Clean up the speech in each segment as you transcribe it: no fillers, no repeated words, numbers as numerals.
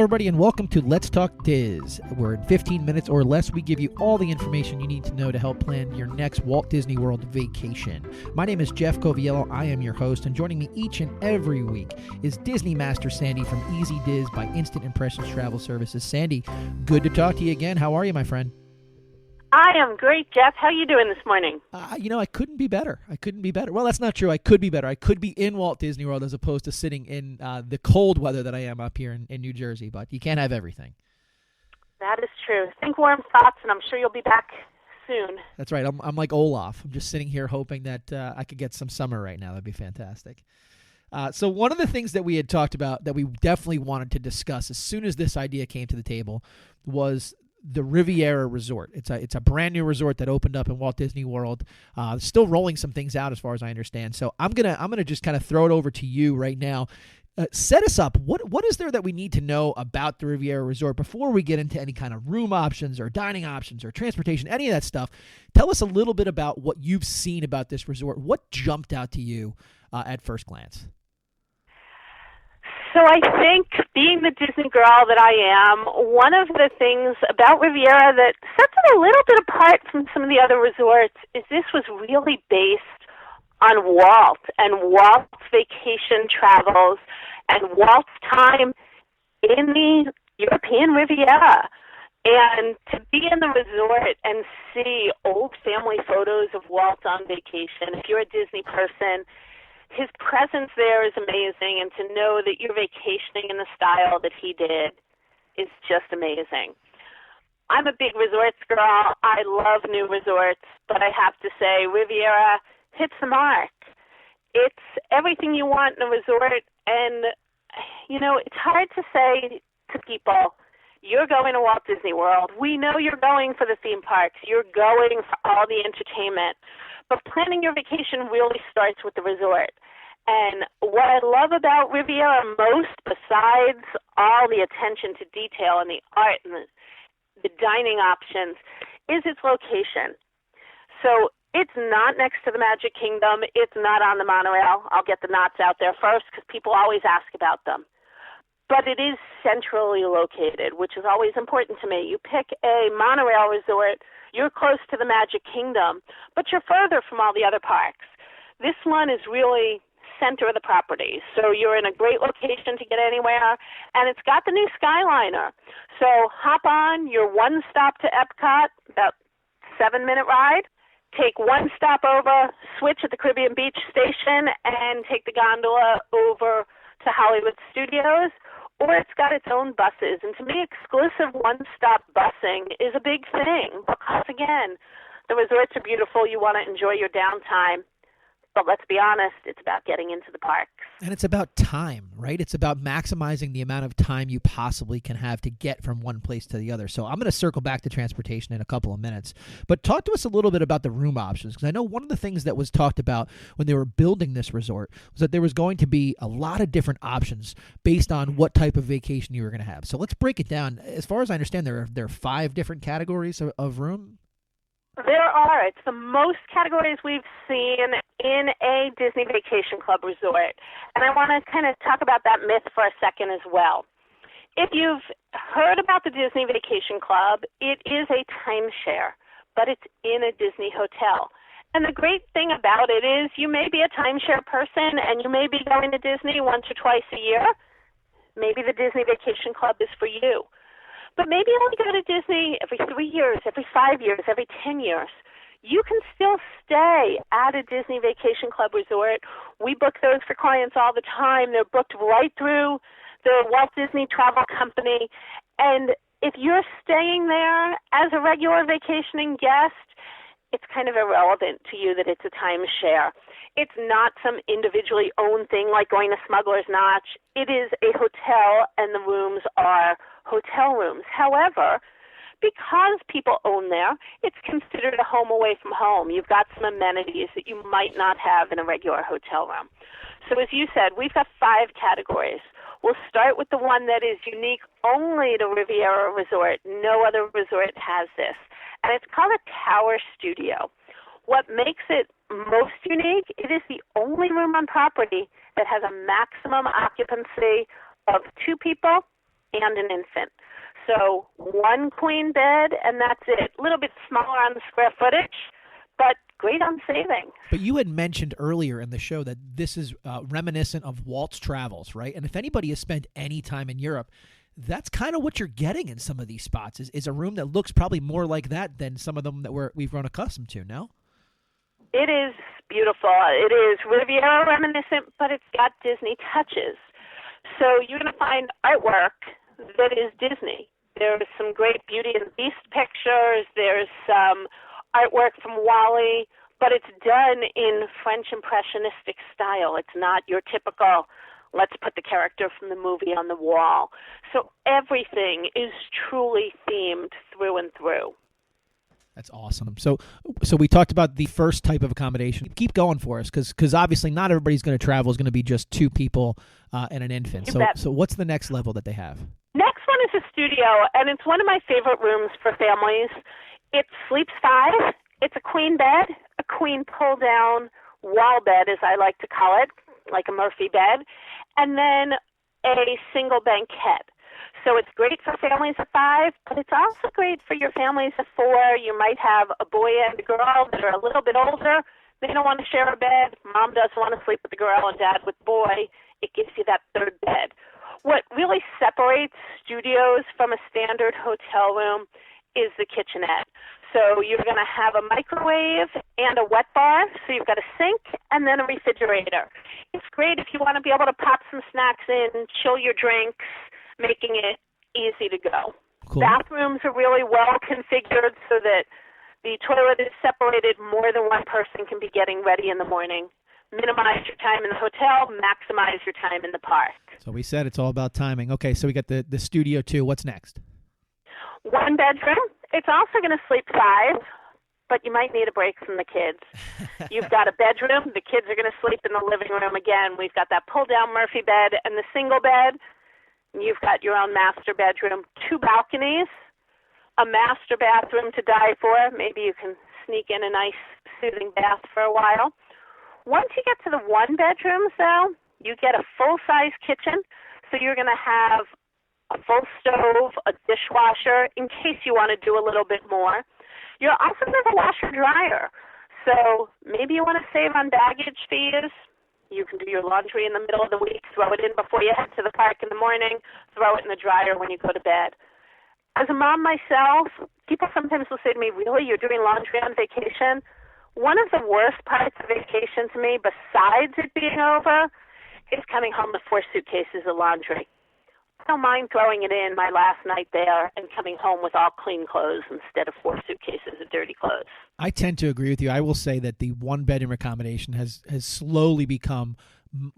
everybody, and welcome to Let's Talk Diz, where in 15 minutes or less, we give you all the information you need to know to help plan your next Walt Disney World vacation. My name is Jeff Coviello. I am your host, and joining me each and every week is Disney Master Sandy from Easy Diz by Instant Impressions Travel Services. Sandy, good to talk to you again. How are you, my friend? I am great, Jeff. How are you doing this morning? I couldn't be better. Well, that's not true. I could be better. I could be in Walt Disney World as opposed to sitting in the cold weather that I am up here in New Jersey, but you can't have everything. That is true. Think warm thoughts, and I'm sure you'll be back soon. That's right. I'm like Olaf. I'm just sitting here hoping that I could get some summer right now. That'd be fantastic. So one of the things that we had talked about that we definitely wanted to discuss as soon as this idea came to the table was the Riviera Resort. It's a brand new resort that opened up in Walt Disney World. Still rolling some things out as far as I understand. So I'm gonna just kind of throw it over to you right now. Set us up. What is there that we need to know about the Riviera Resort before we get into any kind of room options or dining options or transportation, any of that stuff? Tell us a little bit about what you've seen about this resort. What jumped out to you at first glance? So I think, being the Disney girl that I am, one of the things about Riviera that sets it a little bit apart from some of the other resorts is this was really based on Walt and Walt's vacation travels and Walt's time in the European Riviera. And to be in the resort and see old family photos of Walt on vacation, if you're a Disney person, his presence there is amazing, and to know that you're vacationing in the style that he did is just amazing. I'm a big resorts girl. I love new resorts, but I have to say Riviera hits the mark. It's everything you want in a resort, and, it's hard to say to people, you're going to Walt Disney World. We know you're going for the theme parks. You're going for all the entertainment. But planning your vacation really starts with the resort. And what I love about Riviera most, besides all the attention to detail and the art and the dining options, is its location. So it's not next to the Magic Kingdom. It's not on the monorail. I'll get the knots out there first because people always ask about them. But it is centrally located, which is always important to me. You pick a monorail resort, you're close to the Magic Kingdom, but you're further from all the other parks. This one is really center of the property, so you're in a great location to get anywhere, and it's got the new skyliner. So hop on your one stop to Epcot, about 7-minute ride, take one stop over, switch at the Caribbean Beach station, and take the gondola over to Hollywood Studios. Or it's got its own buses. And to me, exclusive one-stop busing is a big thing because, again, the resorts are beautiful. You want to enjoy your downtime. But let's be honest, it's about getting into the parks. And it's about time, right? It's about maximizing the amount of time you possibly can have to get from one place to the other. So I'm going to circle back to transportation in a couple of minutes. But talk to us a little bit about the room options, because I know one of the things that was talked about when they were building this resort was that there was going to be a lot of different options based on what type of vacation you were going to have. So let's break it down. As far as I understand, there are 5 different categories of room. There are. It's the most categories we've seen in a Disney Vacation Club resort. And I want to kind of talk about that myth for a second as well. If you've heard about the Disney Vacation Club, it is a timeshare, but it's in a Disney hotel. And the great thing about it is you may be a timeshare person and you may be going to Disney once or twice a year. Maybe the Disney Vacation Club is for you. But maybe you only go to Disney every 3 years, every 5 years, every 10 years. You can still stay at a Disney Vacation Club resort. We book those for clients all the time. They're booked right through the Walt Disney Travel Company. And if you're staying there as a regular vacationing guest, it's kind of irrelevant to you that it's a timeshare. It's not some individually owned thing like going to Smuggler's Notch. It is a hotel, and the rooms are hotel rooms. However, because people own there, it's considered a home away from home. You've got some amenities that you might not have in a regular hotel room. So as you said, we've got 5 categories. We'll start with the one that is unique only to Riviera Resort. No other resort has this. And it's called a Tower Studio. What makes it most unique, it is the only room on property that has a maximum occupancy of 2 people and an infant. So one queen bed, and that's it. A little bit smaller on the square footage, but great on saving. But you had mentioned earlier in the show that this is reminiscent of Walt's Travels, right? And if anybody has spent any time in Europe, that's kind of what you're getting in some of these spots is a room that looks probably more like that than some of them that we've grown accustomed to, no? It is beautiful. It is Riviera reminiscent, but it's got Disney touches. So you're going to find artwork that is Disney. There's some great Beauty and the Beast pictures. There's some artwork from Wall-E, but it's done in French Impressionistic style. It's not your typical, let's put the character from the movie on the wall. So everything is truly themed through and through. That's awesome. So we talked about the first type of accommodation. Keep going for us, because obviously not everybody's going to travel is going to be just two people and an infant. So what's the next level that they have? Next one is a studio, and it's one of my favorite rooms for families. It sleeps 5. It's a queen bed, a queen pull-down wall bed, as I like to call it, like a Murphy bed, and then a single banquette. So it's great for families of 5, but it's also great for your families of 4. You might have a boy and a girl that are a little bit older. They don't want to share a bed. Mom doesn't want to sleep with the girl and dad with the boy. It gives you that third bed. What really separates studios from a standard hotel room is the kitchenette. So you're going to have a microwave and a wet bar. So you've got a sink and then a refrigerator. It's great if you want to be able to pop some snacks in, chill your drinks, making it easy to go. Cool. Bathrooms are really well configured so that the toilet is separated. More than one person can be getting ready in the morning. Minimize your time in the hotel, maximize your time in the park. So we said it's all about timing. Okay, so we got the studio too. What's next? 1 bedroom. It's also going to sleep 5, but you might need a break from the kids. You've got a bedroom. The kids are going to sleep in the living room again. We've got that pull-down Murphy bed and the single bed. You've got your own master bedroom, 2 balconies, a master bathroom to die for. Maybe you can sneak in a nice soothing bath for a while. Once you get to the 1 bedrooms, though, you get a full-size kitchen. So you're going to have a full stove, a dishwasher, in case you want to do a little bit more. You're also going to have a washer-dryer. So maybe you want to save on baggage fees. You can do your laundry in the middle of the week, throw it in before you head to the park in the morning, throw it in the dryer when you go to bed. As a mom myself, people sometimes will say to me, really, you're doing laundry on vacation? One of the worst parts of vacation to me, besides it being over, is coming home with 4 suitcases of laundry. I don't mind throwing it in my last night there and coming home with all clean clothes instead of 4 suitcases of dirty clothes. I tend to agree with you. I will say that the 1-bedroom accommodation has slowly become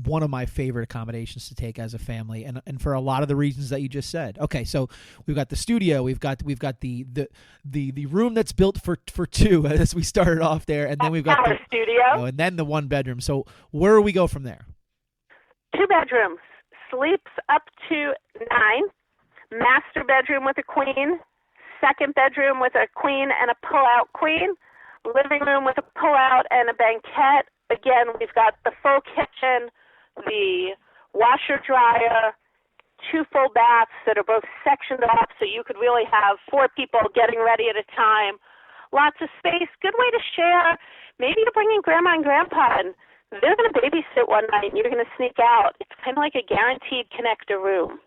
one of my favorite accommodations to take as a family, and for a lot of the reasons that you just said. Okay, so we've got the studio, we've got the room that's built for 2 as we started off there, and then we've got the studio, and then the 1 bedroom. So where do we go from there? 2 bedrooms, sleeps up to 9, master bedroom with a queen, second bedroom with a queen and a pull-out queen, living room with a pull-out and a banquette. Again, we've got the full kitchen, the washer-dryer, 2 full baths that are both sectioned off so you could really have 4 people getting ready at a time. Lots of space, good way to share. Maybe you're bringing grandma and grandpa and they're going to babysit one night and you're going to sneak out. It's kind of like a guaranteed connector room.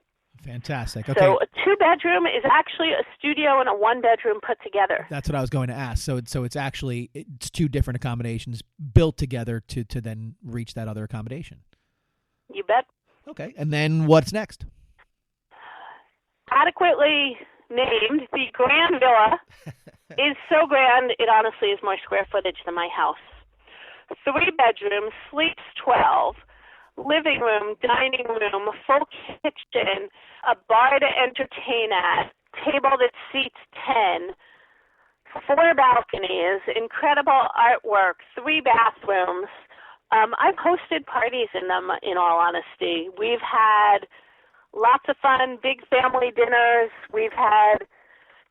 Fantastic. Okay. So a 2-bedroom is actually a studio and a 1-bedroom put together. That's what I was going to ask. So it's actually 2 different accommodations built together to then reach that other accommodation. You bet. Okay. And then what's next? Adequately named, the Grand Villa is so grand, it honestly is more square footage than my house. 3 bedrooms, sleeps 12, living room, dining room, full kitchen, a bar to entertain at, table that seats 10, 4 balconies, incredible artwork, 3 bathrooms. I've hosted parties in them, in all honesty. We've had lots of fun, big family dinners. We've had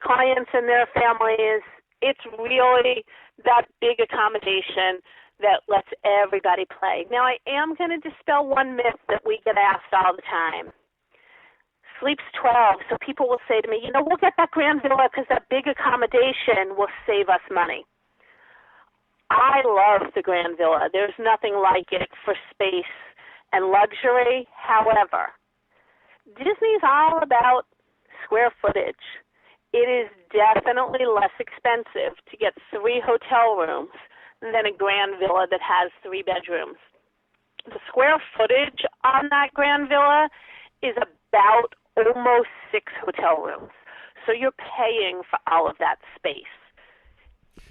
clients and their families. It's really that big accommodation that lets everybody play. Now, I am going to dispel one myth that we get asked all the time. sleeps 12. So people will say to me, we'll get that grand villa because that big accommodation will save us money. I love the grand villa. There's nothing like it for space and luxury. However, Disney's all about square footage. It is definitely less expensive to get 3 hotel rooms than a grand villa that has 3 bedrooms. The square footage on that grand villa is about almost 6 hotel rooms. So you're paying for all of that space.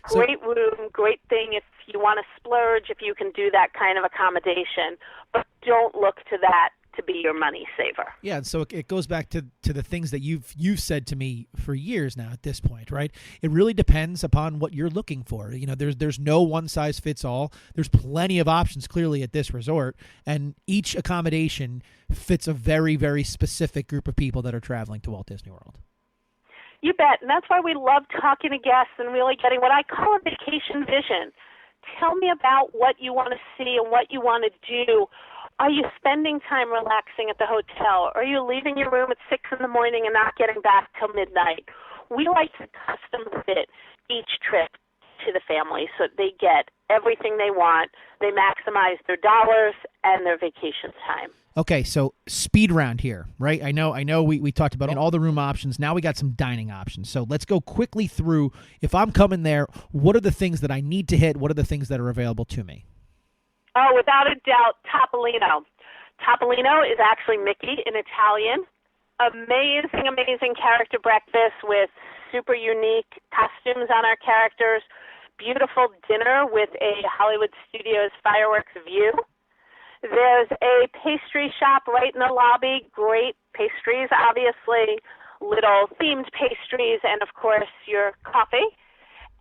Great room, great thing if you want to splurge, if you can do that kind of accommodation. But don't look to that to be your money saver. Yeah, and so it goes back to the things that you've said to me for years now at this point, right? It really depends upon what you're looking for. There's no one size fits all. There's plenty of options clearly at this resort, and each accommodation fits a very, very specific group of people that are traveling to Walt Disney World. You bet, and that's why we love talking to guests and really getting what I call a vacation vision. Tell me about what you want to see and what you want to do. Are you spending time relaxing at the hotel? Are you leaving your room at 6 in the morning and not getting back till midnight? We like to custom fit each trip to the family so that they get everything they want. They maximize their dollars and their vacation time. Okay, so speed round here, right? I know we talked about all the room options. Now we got some dining options. So let's go quickly through. If I'm coming there, what are the things that I need to hit? What are the things that are available to me? Oh, without a doubt, Topolino. Topolino is actually Mickey in Italian. Amazing, amazing character breakfast with super unique costumes on our characters. Beautiful dinner with a Hollywood Studios fireworks view. There's a pastry shop right in the lobby. Great pastries, obviously. Little themed pastries and, of course, your coffee.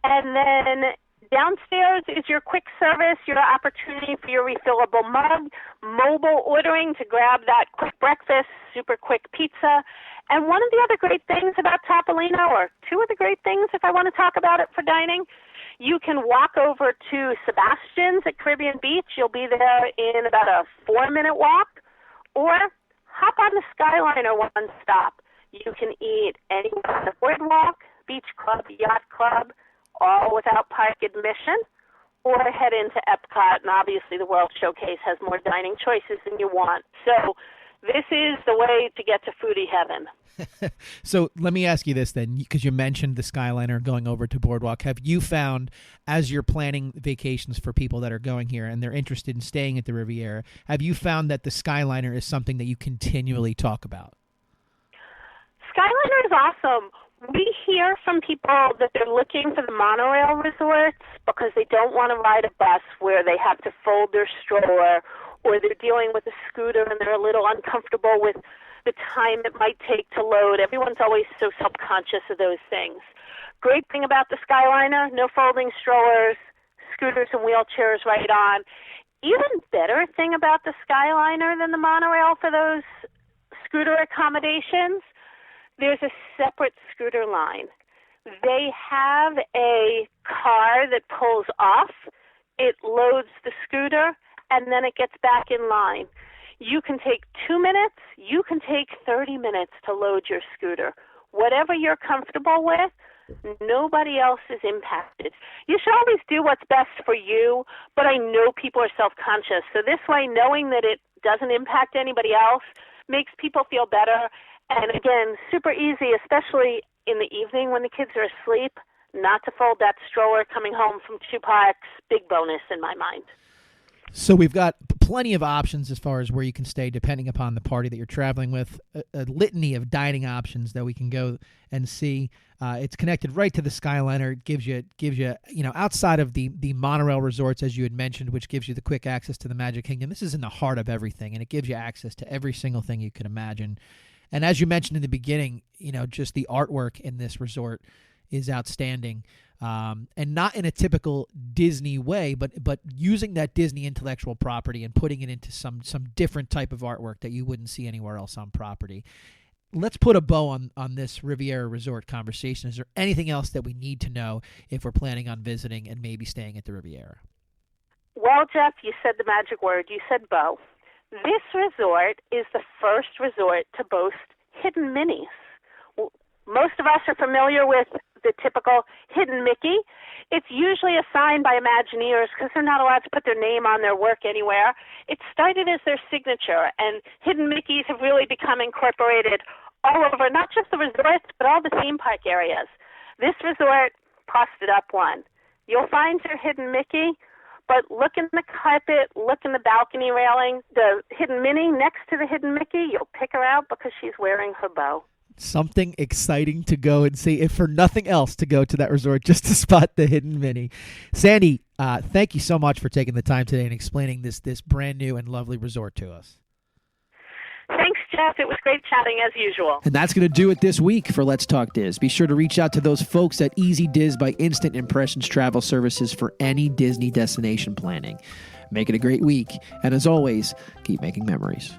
And then downstairs is your quick service, your opportunity for your refillable mug, mobile ordering to grab that quick breakfast, super quick pizza. And one of the other great things about Topolino, or two of the great things if I want to talk about it for dining, you can walk over to Sebastian's at Caribbean Beach. You'll be there in about a 4-minute walk. Or hop on the Skyliner one stop. You can eat anywhere on the boardwalk, beach club, yacht club, all without park admission, or head into Epcot, and obviously the World Showcase has more dining choices than you want. So this is the way to get to foodie heaven. So let me ask you this then, because you mentioned the Skyliner going over to Boardwalk. Have you found, as you're planning vacations for people that are going here and they're interested in staying at the Riviera, have you found that the Skyliner is something that you continually talk about? Skyliner is awesome. We hear from people that they're looking for the monorail resorts because they don't want to ride a bus where they have to fold their stroller, or they're dealing with a scooter and they're a little uncomfortable with the time it might take to load. Everyone's always so self-conscious of those things. Great thing about the Skyliner, no folding strollers, scooters and wheelchairs right on. Even better thing about the Skyliner than the monorail for those scooter accommodations, there's a separate scooter line. They have a car that pulls off, it loads the scooter, and then it gets back in line. You can take 2 minutes, you can take 30 minutes to load your scooter. Whatever you're comfortable with, nobody else is impacted. You should always do what's best for you, but I know people are self-conscious. So this way, knowing that it doesn't impact anybody else makes people feel better. And again, super easy, especially in the evening when the kids are asleep, not to fold that stroller coming home from 2 parks. Big bonus in my mind. So we've got plenty of options as far as where you can stay depending upon the party that you're traveling with, a litany of dining options that we can go and see. It's connected right to the Skyliner. It gives you outside of the monorail resorts, as you had mentioned, which gives you the quick access to the Magic Kingdom. This is in the heart of everything, and it gives you access to every single thing you could imagine. And as you mentioned in the beginning, just the artwork in this resort is outstanding. And not in a typical Disney way, but using that Disney intellectual property and putting it into some different type of artwork that you wouldn't see anywhere else on property. Let's put a bow on this Riviera Resort conversation. Is there anything else that we need to know if we're planning on visiting and maybe staying at the Riviera? Well, Jeff, you said the magic word. You said bow. This resort is the first resort to boast hidden Minnies. Most of us are familiar with the typical hidden Mickey. It's usually assigned by Imagineers because they're not allowed to put their name on their work anywhere. It started as their signature, and hidden Mickeys have really become incorporated all over, not just the resorts, but all the theme park areas. This resort posted up one. You'll find your hidden Mickey, but look in the carpet, look in the balcony railing. The hidden Minnie next to the hidden Mickey, you'll pick her out because she's wearing her bow. Something exciting to go and see, if for nothing else, to go to that resort just to spot the hidden Minnie. Sandy, thank you so much for taking the time today and explaining this brand new and lovely resort to us. Thanks, Jeff. It was great chatting as usual. And that's going to do it this week for Let's Talk Diz. Be sure to reach out to those folks at Easy Diz by Instant Impressions Travel Services for any Disney destination planning. Make it a great week. And as always, keep making memories.